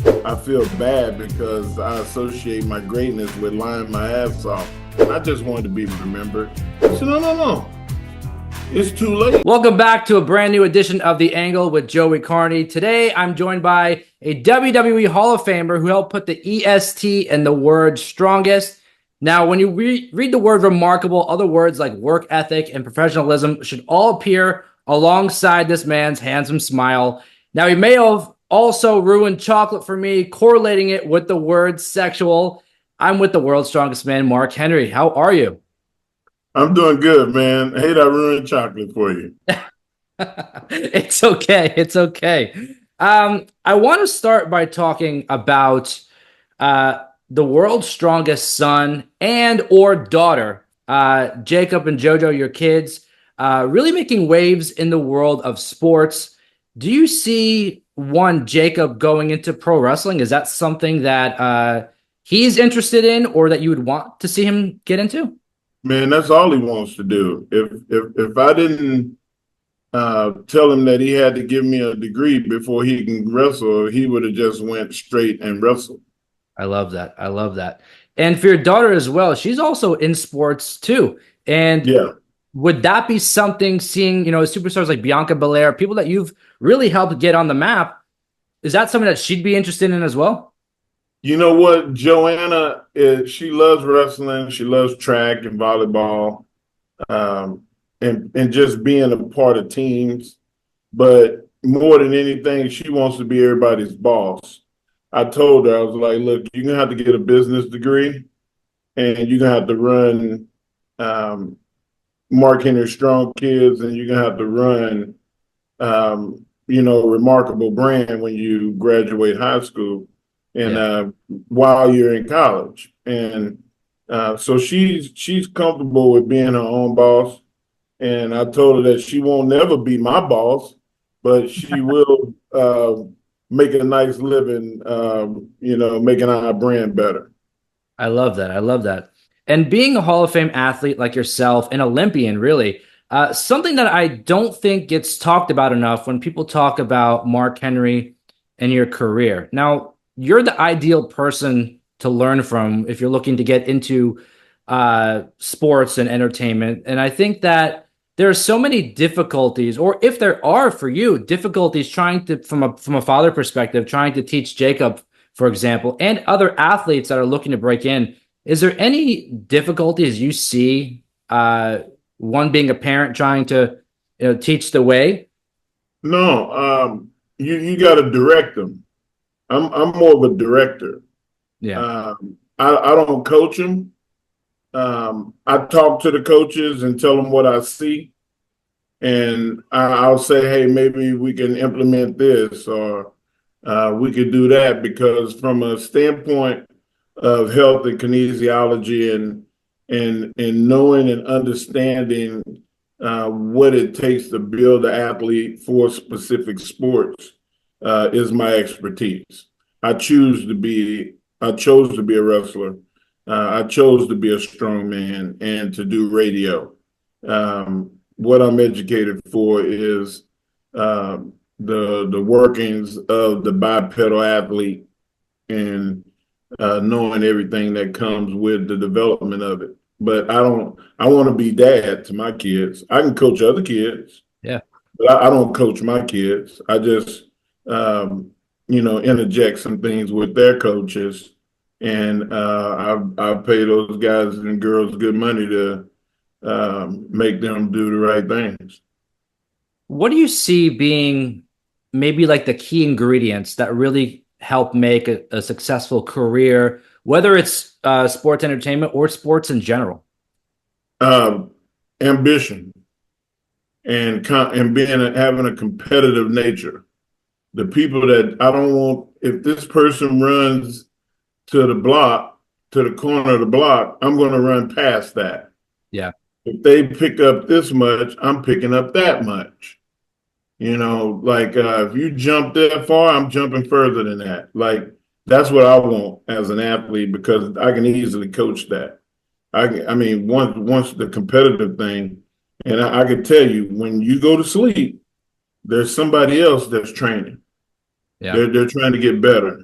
I feel bad because I associate my greatness with lying my ass off. I just wanted to be remembered. So no. It's too late. Welcome back to a brand new edition of The Angle with Joey Carney. Today, I'm joined by a WWE Hall of Famer who helped put the EST in the word strongest. Now, when you read the word remarkable, other words like work ethic and professionalism should all appear alongside this man's handsome smile. Now, he may have also ruined chocolate for me, correlating it with the word sexual. I'm with the world's strongest man, Mark Henry. How are you? I'm doing good, man. I hate I ruined chocolate for you. It's okay. It's okay. I want to start by talking about the world's strongest son and or daughter, Jacob and JoJo, your kids, really making waves in the world of sports. Do you see Jacob going into pro wrestling? Is that something that he's interested in or that you would want to see him get into? Man, that's all he wants to do. If I didn't tell him that he had to give me a degree before he can wrestle, he would have just went straight and wrestled. I love that. I love that. And for your daughter as well, she's also in sports too. And Yeah. would that be something, seeing, superstars like Bianca Belair, people that you've really helped get on the map, is that something that she'd be interested in as well? You know what? Joanna, she loves wrestling. She loves track and volleyball, and just being a part of teams. But more than anything, she wants to be everybody's boss. I told her, I was like, look, you're going to have to get a business degree, and you're going to have to run Mark Henry Strong Kids, and you're going to have to run, Remarkable Brand when you graduate high school. And while you're in college, and so she's comfortable with being her own boss. And I told her that she won't never be my boss, but she will make a nice living, making our brand better. I love that. I love that. And being a Hall of Fame athlete like yourself, an Olympian, really, something that I don't think gets talked about enough when people talk about Mark Henry and your career. Now, you're the ideal person to learn from if you're looking to get into sports and entertainment. And I think that there are so many difficulties, or if there are for you, difficulties trying to, from a father perspective, trying to teach Jacob, for example, and other athletes that are looking to break in. Is there any difficulties you see, one being a parent trying to teach the way? No, you got to direct them. I'm more of a director. Yeah. I don't coach them. I talk to the coaches and tell them what I see, and I'll say, hey, maybe we can implement this, or we could do that, because from a standpoint of health and kinesiology and knowing and understanding what it takes to build an athlete for specific sports is my expertise. I chose to be a wrestler. I chose to be a strong man and to do radio. What I'm educated for is the workings of the bipedal athlete and knowing everything that comes with the development of it. But I want to be dad to my kids. I can coach other kids. Yeah. But I don't coach my kids. I just interject some things with their coaches, and I pay those guys and girls good money to make them do the right things. What do you see being maybe like the key ingredients that really help make a successful career, whether it's sports entertainment or sports in general? Ambition and having a competitive nature. The people that I don't want, if this person runs to the corner of the block, I'm going to run past that. Yeah. If they pick up this much, I'm picking up that much. If you jump that far, I'm jumping further than that. Like, that's what I want as an athlete, because I can easily coach that. Once the competitive thing, and I can tell you, when you go to sleep, there's somebody else that's training. Yeah. They're trying to get better.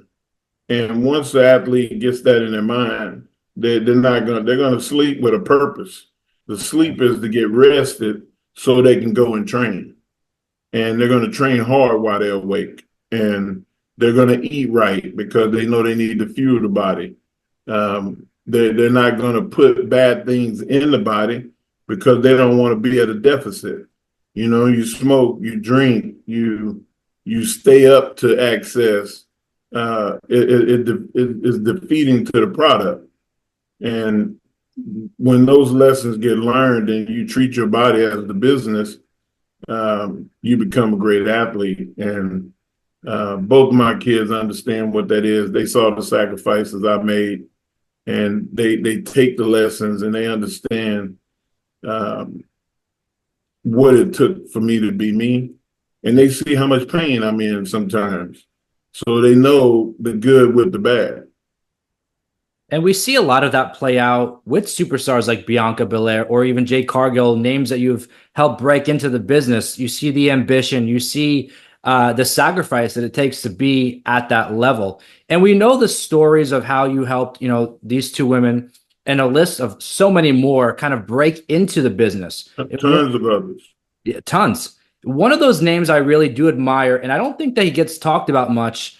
And once the athlete gets that in their mind, they're gonna sleep with a purpose. The sleep is to get rested so they can go and train. And they're gonna train hard while they're awake. And they're gonna eat right because they know they need to fuel the body. They're not gonna put bad things in the body because they don't want to be at a deficit. You know, you smoke, you drink, you stay up to access. It is defeating to the product. And when those lessons get learned and you treat your body as the business, you become a great athlete. And both of my kids understand what that is. They saw the sacrifices I made, and they take the lessons and they understand what it took for me to be me. And they see how much pain I'm in sometimes. So they know the good with the bad. And we see a lot of that play out with superstars like Bianca Belair or even Jade Cargill, names that you've helped break into the business. You see the ambition, you see the sacrifice that it takes to be at that level. And we know the stories of how you helped, these two women and a list of so many more kind of break into the business. Tons of others. Yeah, tons. One of those names I really do admire, and I don't think that he gets talked about much,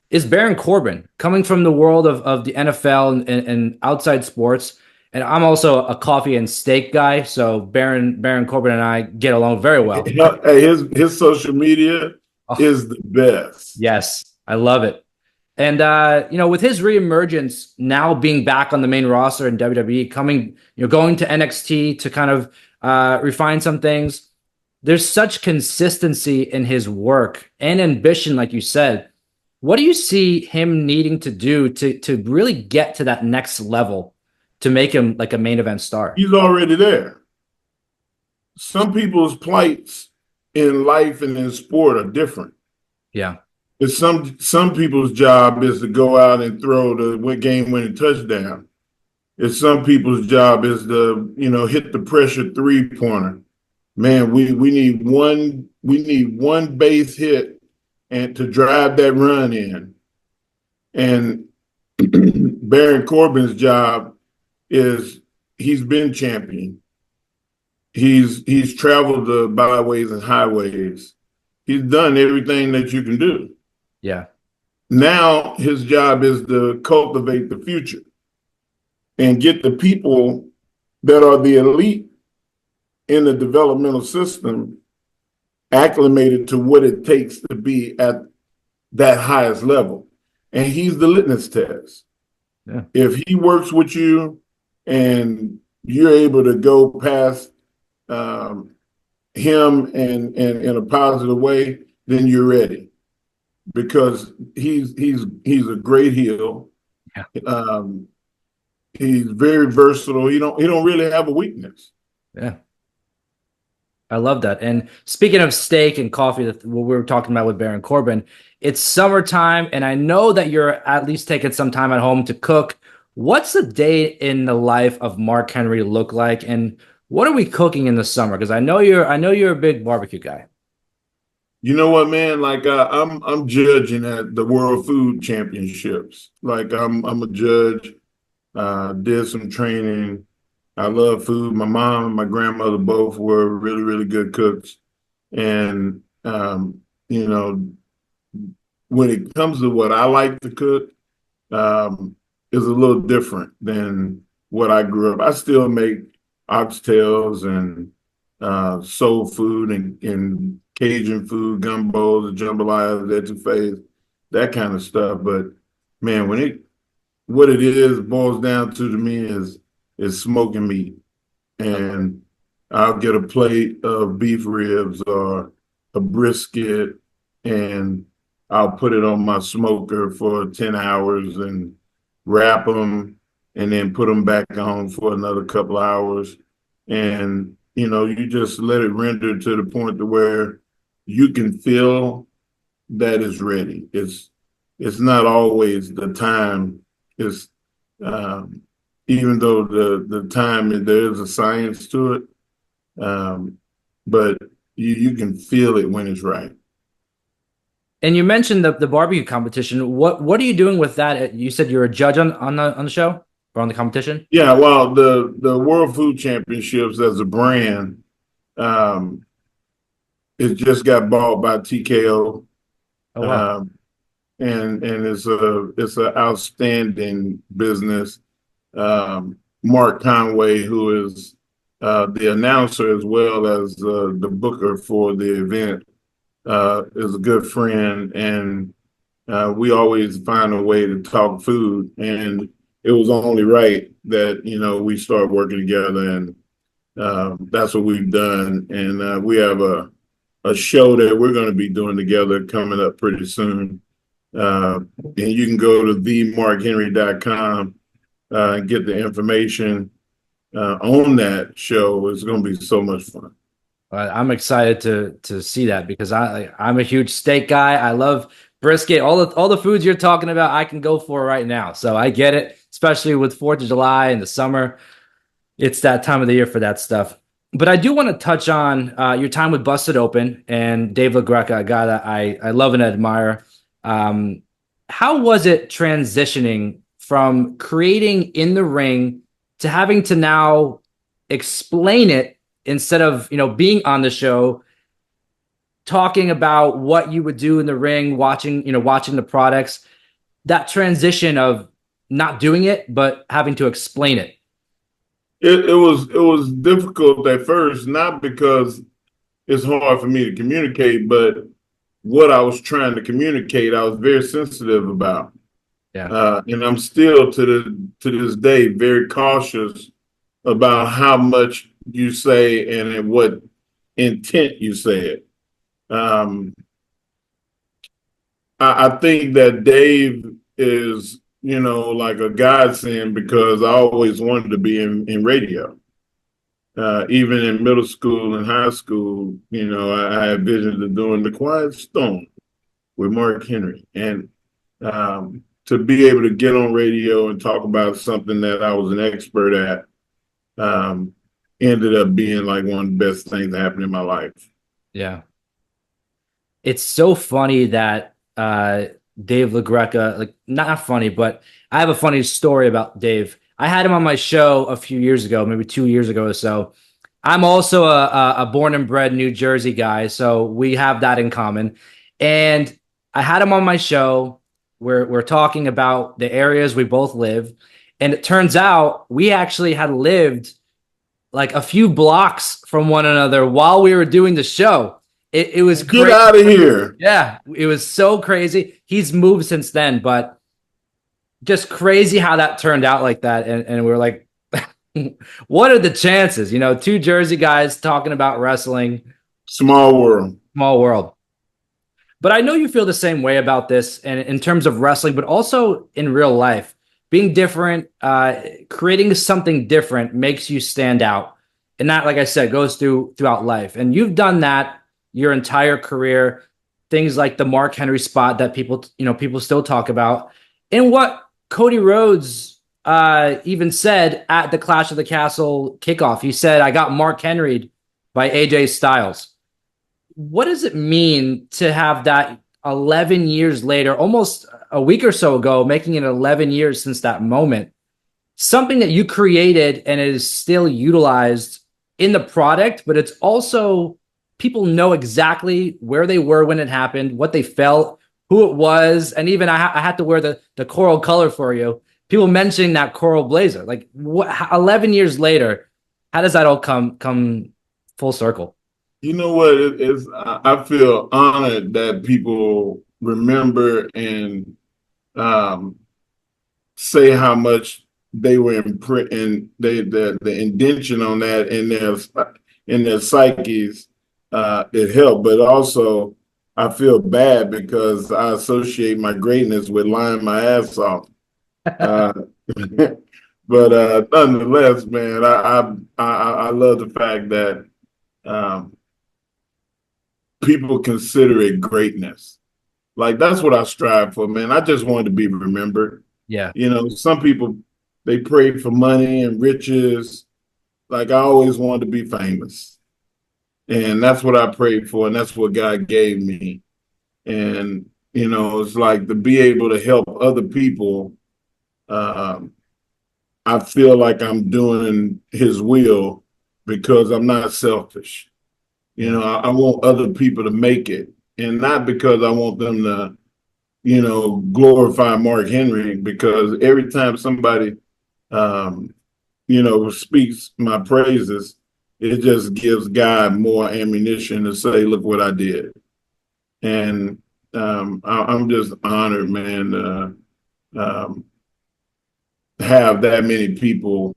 is Baron Corbin, coming from the world of the NFL and outside sports. And I'm also a coffee and steak guy, so Baron Corbin and I get along very well. Hey, his social media is the best. Yes, I love it. And with his reemergence now being back on the main roster in WWE, going to NXT to kind of refine some things, there's such consistency in his work and ambition, like you said. What do you see him needing to do to really get to that next level to make him like a main event star? He's already there. Some people's plights in life and in sport are different. Yeah. It's some people's job is to go out and throw the game-winning touchdown. It's some people's job is to, hit the pressure three-pointer. Man, we need one base hit and to drive that run in. And Baron Corbin's job is he's been champion. He's traveled the byways and highways. He's done everything that you can do. Yeah. Now his job is to cultivate the future and get the people that are the elite in the developmental system acclimated to what it takes to be at that highest level. And he's the litmus test. Yeah. If he works with you and you're able to go past him and in a positive way, then you're ready. Because he's a great heel. Yeah. He's very versatile. He don't really have a weakness. Yeah. I love that. And speaking of steak and coffee, what we were talking about with Baron Corbin, it's summertime, and I know that you're at least taking some time at home to cook. What's the day in the life of Mark Henry look like, and what are we cooking in the summer? Because I know you're a big barbecue guy. You know what, man? Like I'm judging at the World Food Championships. Like I'm a judge. Did some training. I love food. My mom and my grandmother both were really, really good cooks. And, when it comes to what I like to cook, is a little different than what I grew up. I still make oxtails and soul food and Cajun food, gumbos, jambalayas, etouffees, that kind of stuff. But, man, what it is boils down to me is smoking meat. And I'll get a plate of beef ribs or a brisket, and I'll put it on my smoker for 10 hours and wrap them and then put them back on for another couple hours. And, you just let it render to the point to where you can feel that it's ready. It's not always the time. It's even though the time, there is a science to it, but you can feel it when it's right. And you mentioned the barbecue competition. What are you doing with that? You said you're a judge on the show or on the competition? Yeah, well, the World Food Championships as a brand, um, it just got bought by TKO, Oh wow. um, and it's an outstanding business. Mark Conway, who is the announcer as well as the booker for the event, is a good friend, and we always find a way to talk food. And it was only right that we start working together, and that's what we've done. And we have a show that we're going to be doing together coming up pretty soon. And you can go to themarkhenry.com and get the information on that show. It's going to be so much fun. I'm excited to see that because I'm a huge steak guy. I love brisket. All the foods you're talking about, I can go for right now. So I get it, especially with 4th of July in the summer. It's that time of the year for that stuff. But I do want to touch on your time with Busted Open and Dave LaGreca, a guy that I love and admire. How was it transitioning from creating in the ring to having to now explain it instead of being on the show, talking about what you would do in the ring, watching the products, that transition of not doing it but having to explain it? It was difficult at first, not because it's hard for me to communicate, but what I was trying to communicate, I was very sensitive about. Yeah. And I'm still to this day very cautious about how much you say and in what intent you say it. Um, I think that Dave is, like a godsend because I always wanted to be in radio. Even in middle school and high school, I had visions of doing The Quiet Storm with Mark Henry. And to be able to get on radio and talk about something that I was an expert at ended up being like one of the best things that happened in my life. Yeah. It's so funny that Dave LaGreca, like not funny, but I have a funny story about Dave. I had him on my show a few years ago, maybe 2 years ago or so. I'm also a born and bred New Jersey guy, so we have that in common. And I had him on my show. We're talking about the areas we both live, and it turns out we actually had lived like a few blocks from one another while we were doing the show. It was Get crazy. out of here. Yeah, it was so crazy. He's moved since then, but just crazy how that turned out like that. And we were like, what are the chances? Two Jersey guys talking about wrestling. Small world. Small world. But I know you feel the same way about this, and in terms of wrestling, but also in real life. Being different, creating something different makes you stand out. And that, like I said, goes throughout life. And you've done that your entire career. Things like the Mark Henry spot that people still talk about. And what Cody Rhodes even said at the Clash of the Castle kickoff. He said, I got Mark Henry'd by AJ Styles. What does it mean to have that 11 years later, almost a week or so ago, making it 11 years since that moment, something that you created and it is still utilized in the product, but it's also people know exactly where they were when it happened, what they felt, who it was. And even I had to wear the coral color for you. People mentioning that coral blazer, like 11 years later, how does that all come full circle? You know what? I feel honored that people remember and um, say how much they were imprint and the intention on that in their psyches. It helped, but also I feel bad because I associate my greatness with lying my ass off. Uh, but nonetheless, man, I love the fact that um, people consider it greatness. Like that's what I strive for, man. I just wanted to be remembered. Yeah. Some people they pray for money and riches. Like I always wanted to be famous. And that's what I prayed for, and that's what God gave me. And It's like to be able to help other people. Um, I feel like I'm doing his will because I'm not selfish. Yeah. I want other people to make it, and not because I want them to, glorify Mark Henry, because every time somebody, um, speaks my praises, it just gives God more ammunition to say, look what I did. And I'm just honored, man, um, have that many people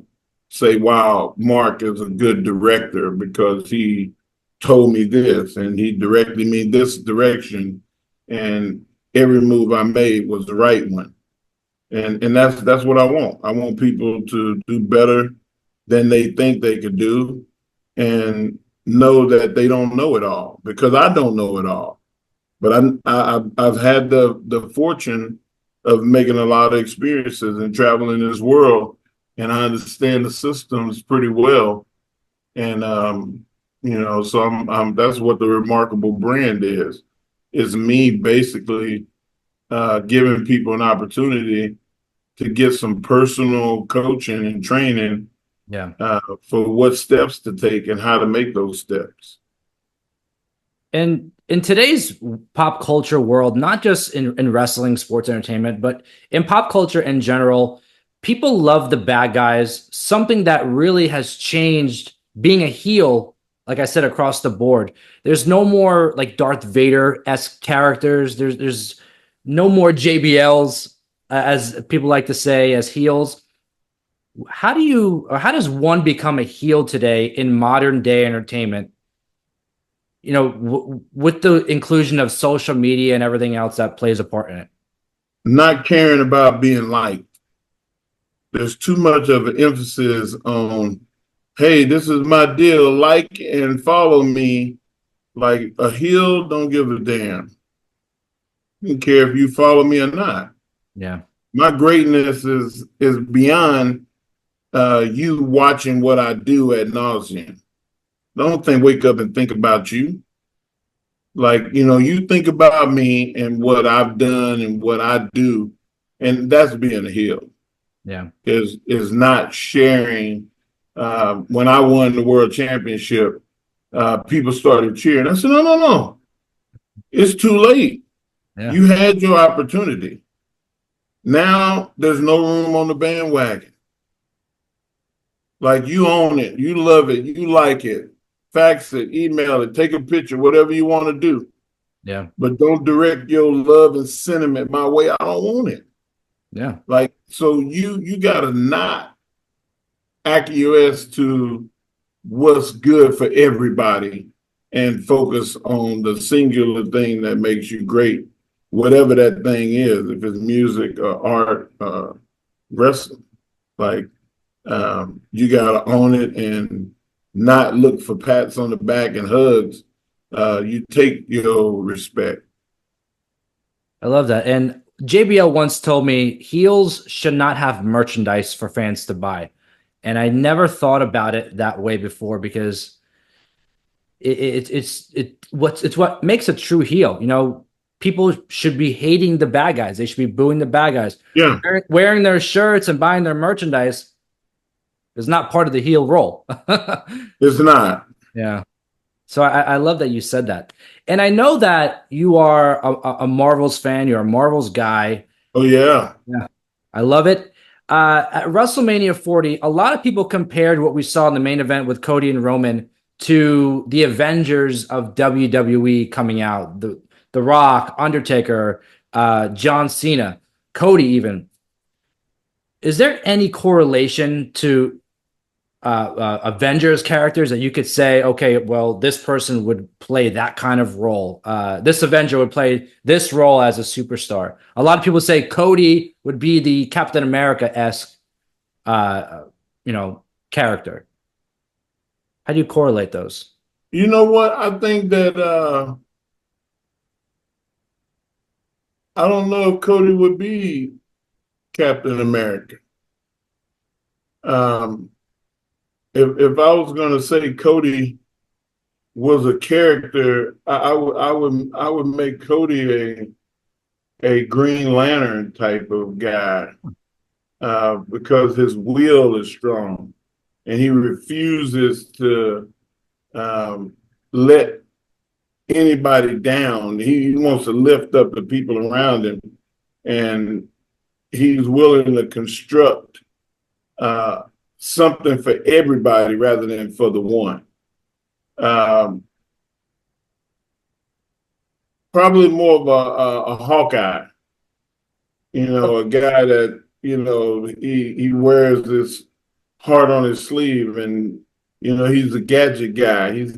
say, wow, Mark is a good director because he told me this and he directed me this direction. And every move I made was the right one. And that's what I want. I want people to do better than they think they could do and know that they don't know it all, because I don't know it all. But I've had the fortune of making a lot of experiences and traveling this world, and I understand the systems pretty well. And so I'm that's what the remarkable brand is me basically giving people an opportunity to get some personal coaching and training Yeah. for what steps to take and how to make those steps. And in today's pop culture world, not just in wrestling, sports entertainment, but in pop culture in general, people love the bad guys. Something that really has changed being a heel, like I said, across the board. There's no more like Darth Vader-esque characters. There's no more JBLs, as people like to say, as heels. How does one become a heel today in modern day entertainment? With the inclusion of social media and everything else that plays a part in it. Not caring about being liked. There's too much of an emphasis on, hey, this is my deal, like and follow me. Like a heel, don't give a damn. I don't care if you follow me or not. Yeah. My greatness is beyond you watching what I do ad nauseum. Don't wake up and think about you. Like, you think about me and what I've done and what I do, and that's being a heel. Yeah. Is not sharing. When I won the world championship, people started cheering. I said, no, no, no. It's too late. Yeah. You had your opportunity. Now there's no room on the bandwagon. Like, you own it. You love it. You like it. Fax it, email it, take a picture, whatever you want to do. Yeah. But don't direct your love and sentiment my way. I don't want it. Yeah. Like, so you gotta not acquiesce to what's good for everybody and focus on the singular thing that makes you great, whatever that thing is, if it's music or art, wrestling. Like, you gotta own it and not look for pats on the back and hugs. You take your respect. I love that. And JBL once told me heels should not have merchandise for fans to buy. And I never thought about it that way before, because it's what makes a true heel. People should be hating the bad guys. They should be booing the bad guys. Yeah, Wearing their shirts and buying their merchandise is not part of the heel role. it's not. Yeah. So I love that you said that. And I know that you are a Marvel's fan. You're a Marvel's guy. Oh, yeah. Yeah. I love it. At WrestleMania 40, a lot of people compared what we saw in the main event with Cody and Roman to the Avengers of WWE coming out. The Rock, Undertaker, John Cena, Cody even. Is there any correlation to Avengers characters that you could say, okay, well, this person would play that kind of role. This Avenger would play this role as a superstar. A lot of people say Cody would be the Captain America-esque, character. How do you correlate those? You know what? I think that I don't know if Cody would be Captain America. Um, if I was going to say Cody was a character, I would make Cody a Green Lantern type of guy because his will is strong and he refuses to let anybody down. He wants to lift up the people around him, and he's willing to construct something for everybody rather than for the one. Probably more of a Hawkeye, a guy that, he wears this heart on his sleeve, and, he's a gadget guy. He's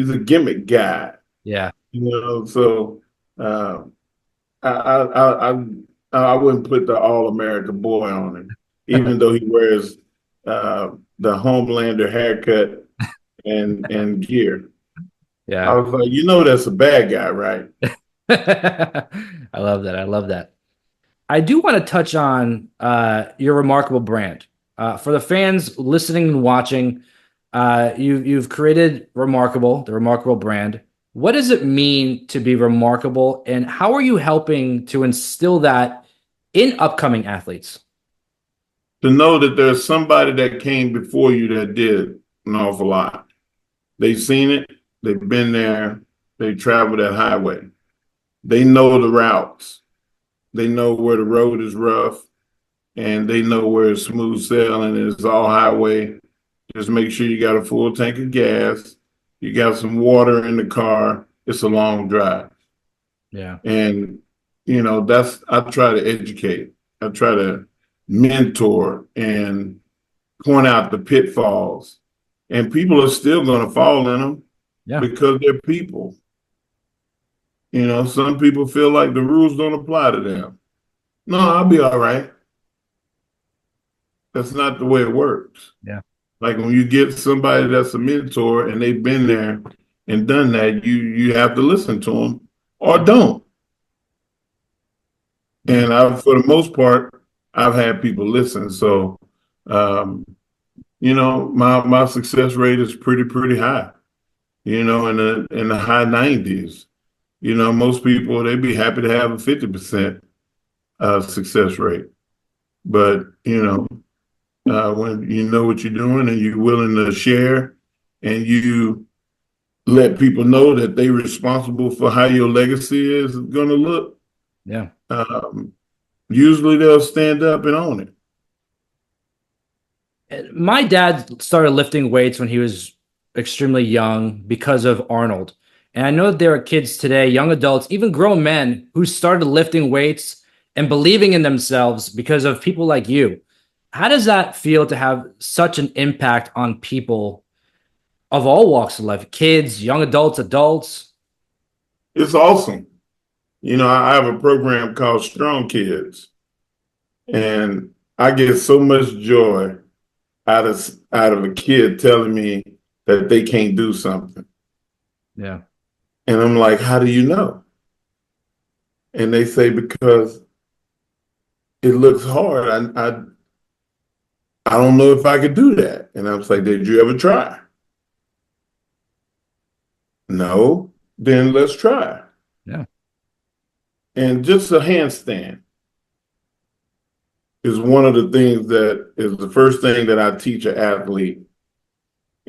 a gimmick guy, Yeah. so I wouldn't put the all American boy on him, even though he wears the Homelander haircut and gear. I Yeah. was like, that's a bad guy, right? I love that. I love that. I do want to touch on your remarkable brand. For the fans listening and watching, you've created Remarkable, the Remarkable brand. What does it mean to be remarkable, and how are you helping to instill that in upcoming athletes? To know that there's somebody that came before you that did an awful lot. They've seen it, they've been there, they traveled that highway. They know the routes. They know where the road is rough, and they know where it's smooth sailing and it's all highway. Just make sure you got a full tank of gas, you got some water in the car. It's a long drive. Yeah. And, I try to educate. I try to mentor and point out the pitfalls. And people are still going to fall in them because they're people. Some people feel like the rules don't apply to them. No, I'll be all right. That's not the way it works. Yeah. Like when you get somebody that's a mentor and they've been there and done that, you have to listen to them or don't. And for the most part, I've had people listen. So, my success rate is pretty high. In the high 90s. Most people, they'd be happy to have a 50% success rate. But, when you know what you're doing and you're willing to share and you let people know that they're responsible for how your legacy is going to look, usually they'll stand up and own it. My dad started lifting weights when he was extremely young because of Arnold. And I know that there are kids today, young adults, even grown men, who started lifting weights and believing in themselves because of people like you. How does that feel to have such an impact on people of all walks of life, kids, young adults, adults? It's awesome. I have a program called Strong Kids, and I get so much joy out of a kid telling me that they can't do something. Yeah. And I'm like, how do you know? And they say, because it looks hard. I don't know if I could do that. And I was like, did you ever try? No. Then let's try. Yeah. And just a handstand is one of the things that is the first thing that I teach an athlete.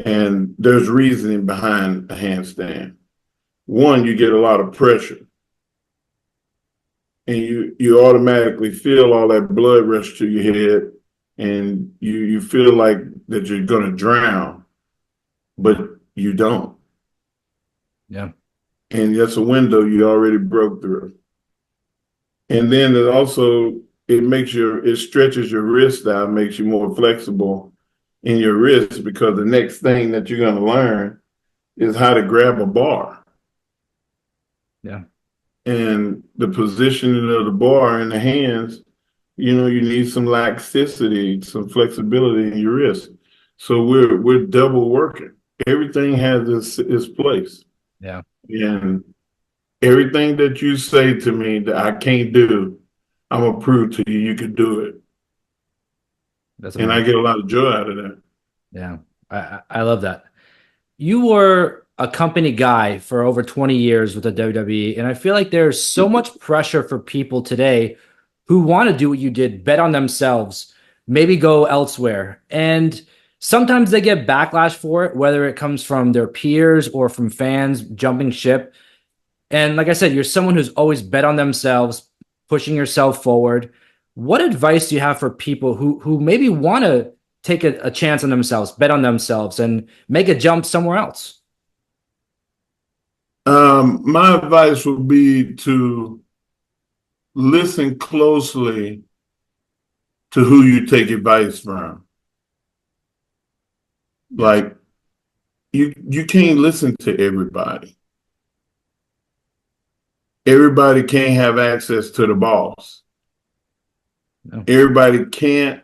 And there's reasoning behind a handstand. One, you get a lot of pressure. And you automatically feel all that blood rush to your head, and you feel like that you're going to drown, but you don't. Yeah. And that's a window you already broke through. And then it stretches your wrist out, makes you more flexible in your wrist, because the next thing that you're going to learn is how to grab a bar. Yeah. And the positioning of the bar in the hands, you need some laxity, some flexibility in your wrist. So we're double working. Everything has its place. Yeah. And everything that you say to me that I can't do, I'm gonna prove to you can do it. That's and amazing. I get a lot of joy out of that. Yeah. I love that. You were a company guy for over 20 years with the WWE, and I feel like there's so much pressure for people today who want to do what you did, bet on themselves, maybe go elsewhere. And sometimes they get backlash for it, whether it comes from their peers or from fans jumping ship. And like I said, you're someone who's always bet on themselves, pushing yourself forward. What advice do you have for people who maybe want to take a chance on themselves, bet on themselves, and make a jump somewhere else? My advice would be to listen closely to who you take advice from. Like you can't listen to everybody. Everybody can't have access to the boss. No. Everybody can't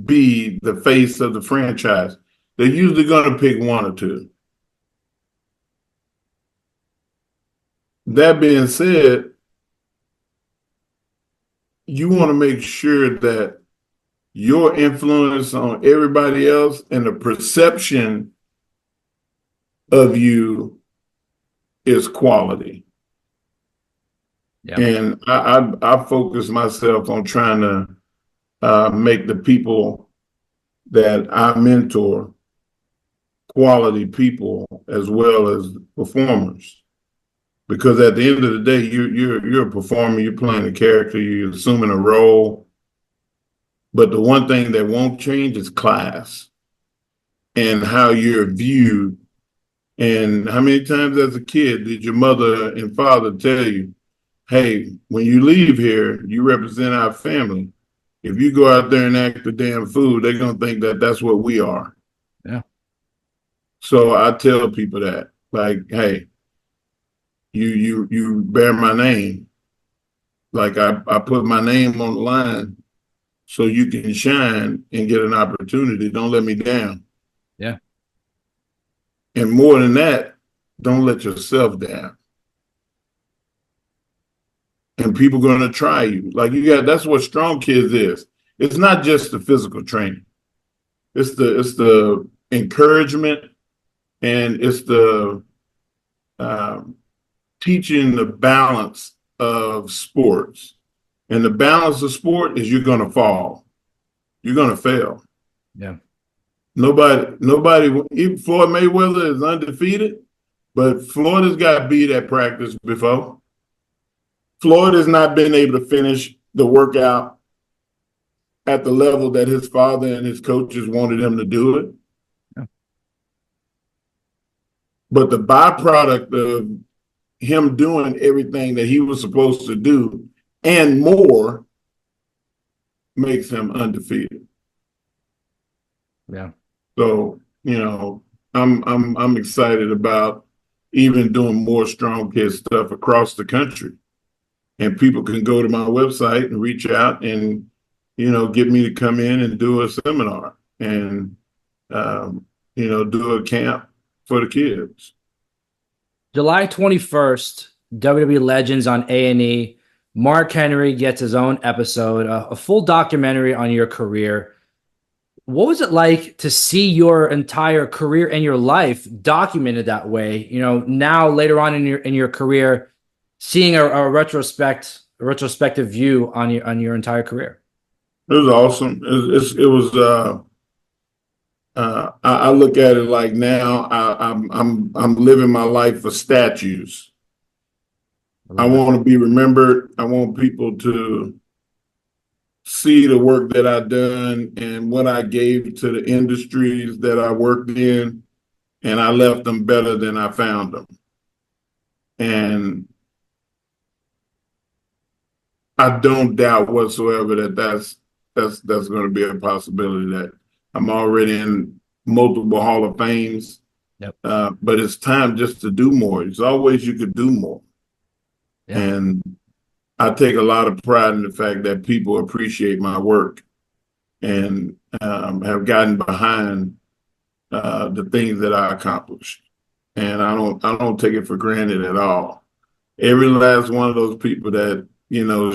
be the face of the franchise. They're usually going to pick one or two. That being said, you want to make sure that your influence on everybody else and the perception of you is quality. Yeah. And I focus myself on trying to make the people that I mentor quality people as well as performers. Because at the end of the day, you're a performer, you're playing a character, you're assuming a role. But the one thing that won't change is class and how you're viewed. And how many times as a kid did your mother and father tell you, hey, when you leave here, you represent our family. If you go out there and act a damn fool, they're going to think that that's what we are. Yeah. So I tell people that, like, hey, you bear my name. Like I put my name on the line so you can shine and get an opportunity. Don't let me down. Yeah. And more than that, don't let yourself down. And people are going to try you. Like that's what Strong Kids is. It's not just the physical training. It's the encouragement and it's the teaching the balance of sports. And the balance of sport is you're going to fall. You're going to fail. Yeah. Nobody, even Floyd Mayweather is undefeated, but Floyd has got beat at practice before. Floyd has not been able to finish the workout at the level that his father and his coaches wanted him to do it. Yeah. But the byproduct of him doing everything that he was supposed to do and more makes him undefeated. Yeah. So, I'm excited about even doing more Strong Kids stuff across the country. And people can go to my website and reach out and, get me to come in and do a seminar and, do a camp for the kids. July 21st, WWE Legends on A&E. Mark Henry gets his own episode, a full documentary on your career. What was it like to see your entire career and your life documented that way? Now later on in your career, seeing a retrospective view on your entire career. It was awesome. It was. I look at it like now I'm living my life for statues. I want to be remembered. I want people to see the work that I've done and what I gave to the industries that I worked in, and I left them better than I found them. And I don't doubt whatsoever that that's going to be a possibility. That I'm already in multiple Hall of Fames. Yep. But it's time just to do more. It's always you could do more. Yeah. And I take a lot of pride in the fact that people appreciate my work and have gotten behind the things that I accomplished. And I don't take it for granted at all. Every last one of those people that,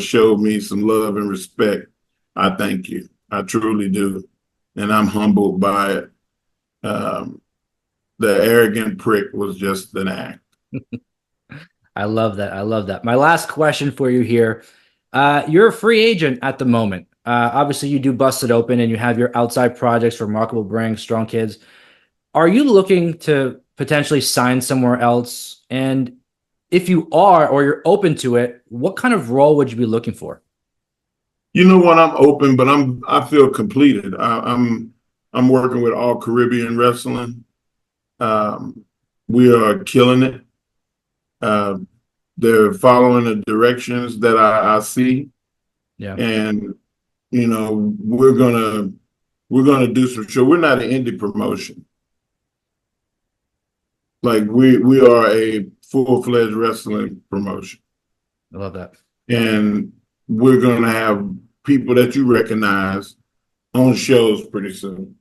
showed me some love and respect, I thank you. I truly do. And I'm humbled by it. the arrogant prick was just an act. I love that. I love that. My last question for you here. You're a free agent at the moment. Obviously, you do Bust It Open and you have your outside projects, Remarkable Bring, Strong Kids. Are you looking to potentially sign somewhere else? And if you are, or you're open to it, what kind of role would you be looking for? You know what? I'm open, but I feel completed. I'm working with All Caribbean Wrestling. We are killing it. Uh, they're following the directions that I see, Yeah. and you know we're gonna do some show. We're not an indie promotion. Like we are a full-fledged wrestling promotion, I love that. and we're gonna have people that you recognize on shows pretty soon.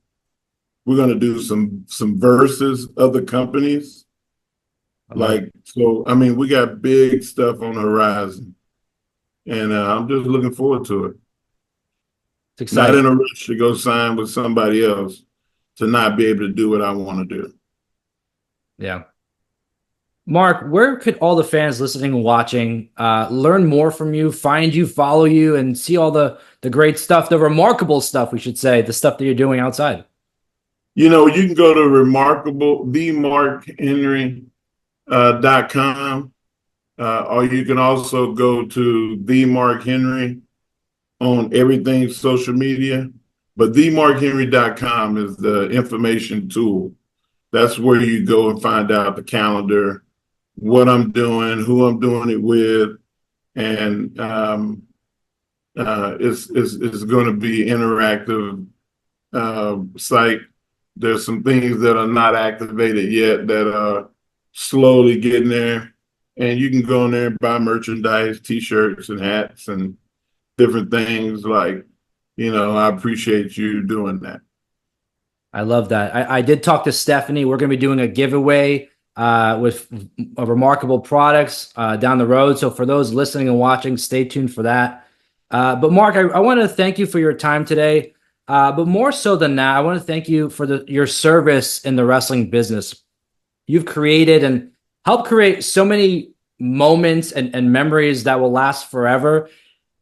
We're gonna do some verses other companies. Like, so, I mean, we got big stuff on the horizon, and I'm just looking forward to it. It's Not exciting. in a rush to go sign with somebody else to not be able to do what I want to do. Yeah. Mark, where could all the fans listening and watching learn more from you, find you, follow you, and see all the great stuff, the remarkable stuff, we should say, the stuff that you're doing outside? You know, you can go to themarkhenry.com, or you can also go to The Mark Henry on everything social media. But themarkhenry.com is the information tool. That's where you go and find out the calendar, what I'm doing, who I'm doing it with, and it's going to be interactive site. There's some things that are not activated yet that are slowly getting there, and you can go in there and buy merchandise, T-shirts and hats and different things. Like, you know, I appreciate you doing that. I love that. I did talk to Stephanie. We're going to be doing a giveaway with remarkable products down the road. So for those listening and watching, stay tuned for that. But Mark, I want to thank you for your time today. But more so than that, I want to thank you for your service in the wrestling business. You've created and helped create so many moments and memories that will last forever.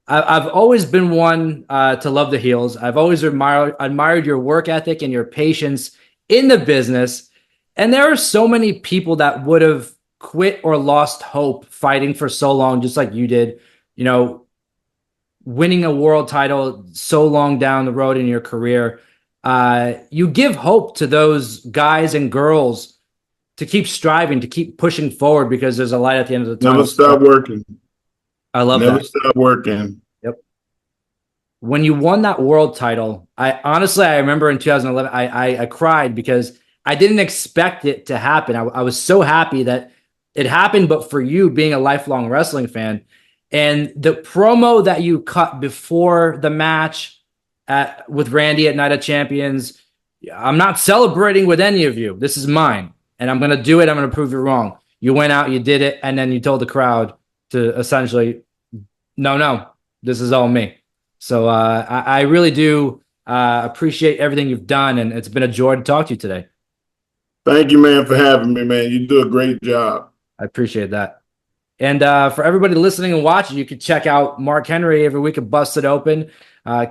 I've always been one to love the heels. I've always admired your work ethic and your patience in the business. And there are so many people that would have quit or lost hope fighting for so long, just like you did, you know, winning a world title so long down the road in your career. You give hope to those guys and girls to keep striving, to keep pushing forward because there's a light at the end of the tunnel. Never stop working. I love that. Never stop working. Yep. When you won that world title, I remember in 2011, I cried because I didn't expect it to happen. I was so happy that it happened, but for you being a lifelong wrestling fan, and the promo that you cut before the match with Randy at Night of Champions, I'm not celebrating with any of you. This is mine, and I'm going to do it. I'm going to prove you wrong. You went out, you did it, and then you told the crowd to essentially, no, this is all me. So I really do appreciate everything you've done, and it's been a joy to talk to you today. Thank you, man, for having me, man. You do a great job. I appreciate that. And for everybody listening and watching, you can check out Mark Henry every week at Bust It Open,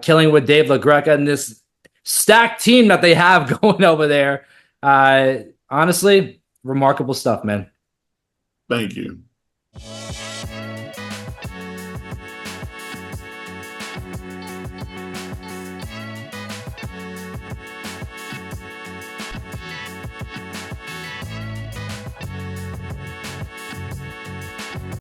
killing with Dave LaGreca and this stacked team that they have going over there. Honestly, remarkable stuff, man. Thank you.